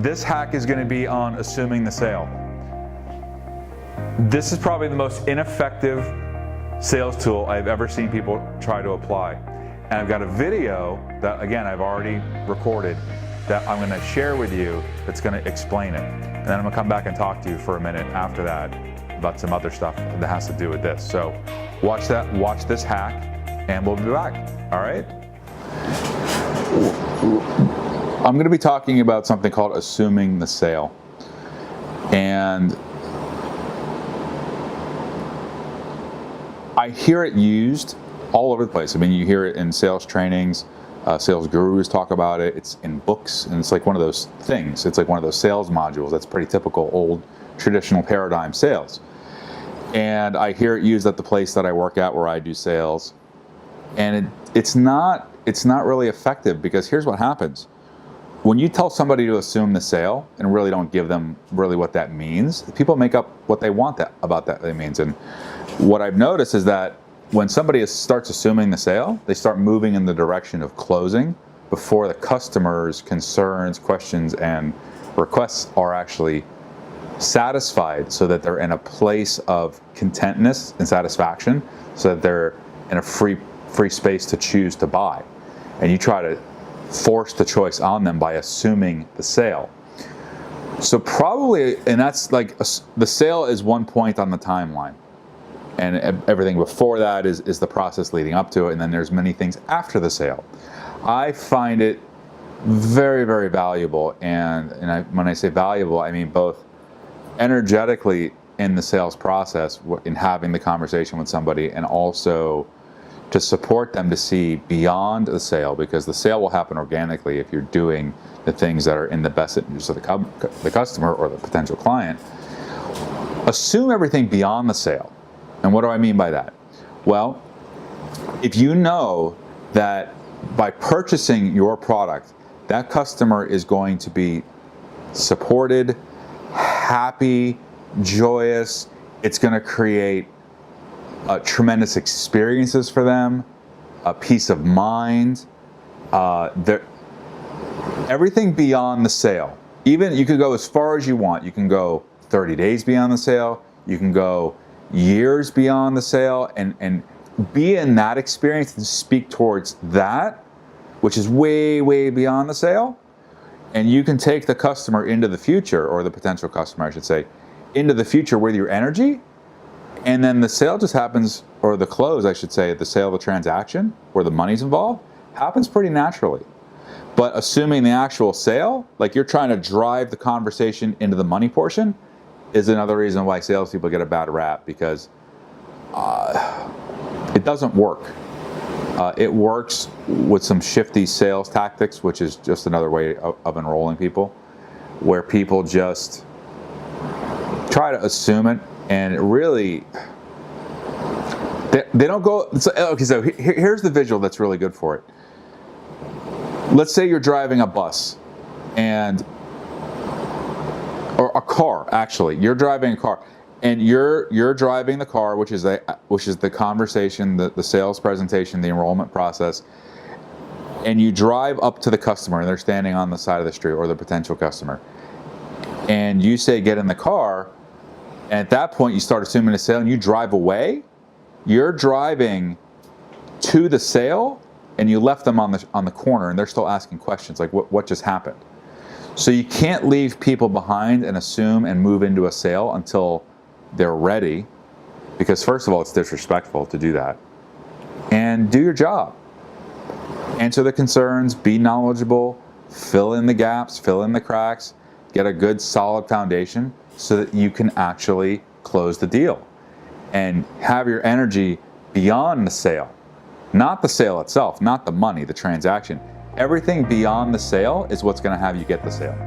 This hack is going to be on assuming the sale. This is probably the most ineffective sales tool I've ever seen people try to apply. And I've got a video that, again, I've already recorded that I'm going to share with you that's going to explain it. And then I'm going to come back and talk to you for a minute after that about some other stuff that has to do with this. So watch this hack, and we'll be back. All right? I'm going to be talking about something called assuming the sale. And I hear it used all over the place. I mean, you hear it in sales trainings, sales gurus talk about it, it's in books, and it's like one of those things. It's like one of those sales modules that's pretty typical old traditional paradigm sales. And I hear it used at the place that I work at where I do sales. And it's not really effective, because here's what happens. When you tell somebody to assume the sale and really don't give them really what that means, people make up what they want about that means. And what I've noticed is that when somebody starts assuming the sale, they start moving in the direction of closing before the customer's concerns, questions, and requests are actually satisfied, so that they're in a place of contentness and satisfaction, so that they're in a free space to choose to buy. And you try to force the choice on them by assuming the sale. So probably, and that's like, the sale is one point on the timeline. And everything before that is the process leading up to it, and then there's many things after the sale. I find it very, very valuable, and when I say valuable, I mean both energetically in the sales process, in having the conversation with somebody, and also to support them to see beyond the sale, because the sale will happen organically if you're doing the things that are in the best interest of the customer or the potential client. Assume everything beyond the sale. And what do I mean by that? Well, if you know that by purchasing your product, that customer is going to be supported, happy, joyous, it's going to create tremendous experiences for them, a peace of mind, everything beyond the sale. Even you could go as far as you want. You can go 30 days beyond the sale. You can go years beyond the sale, and be in that experience and speak towards that, which is way, way beyond the sale. And you can take the customer into the future, or the potential customer, I should say, into the future with your energy. And then the sale just happens, or the close, I should say, the sale of the transaction, where the money's involved, happens pretty naturally. But assuming the actual sale, like you're trying to drive the conversation into the money portion, is another reason why salespeople get a bad rap, because it doesn't work. It works with some shifty sales tactics, which is just another way of enrolling people, where people just try to assume it, and it really, they don't go. Okay, so here's the visual that's really good for it. Let's say you're driving a bus, or a car, actually. You're driving a car, and you're driving the car, which is the conversation, the sales presentation, the enrollment process, and you drive up to the customer, and they're standing on the side of the street, or the potential customer, and you say, get in the car, and at that point you start assuming the sale, and you drive away. You're driving to the sale, and you left them on the corner, and they're still asking questions like, what just happened? So you can't leave people behind and assume and move into a sale until they're ready, because first of all, it's disrespectful to do that. And do your job. Answer the concerns, be knowledgeable, fill in the gaps, fill in the cracks, get a good solid foundation so that you can actually close the deal. And have your energy beyond the sale. Not the sale itself, not the money, the transaction. Everything beyond the sale is what's going to have you get the sale.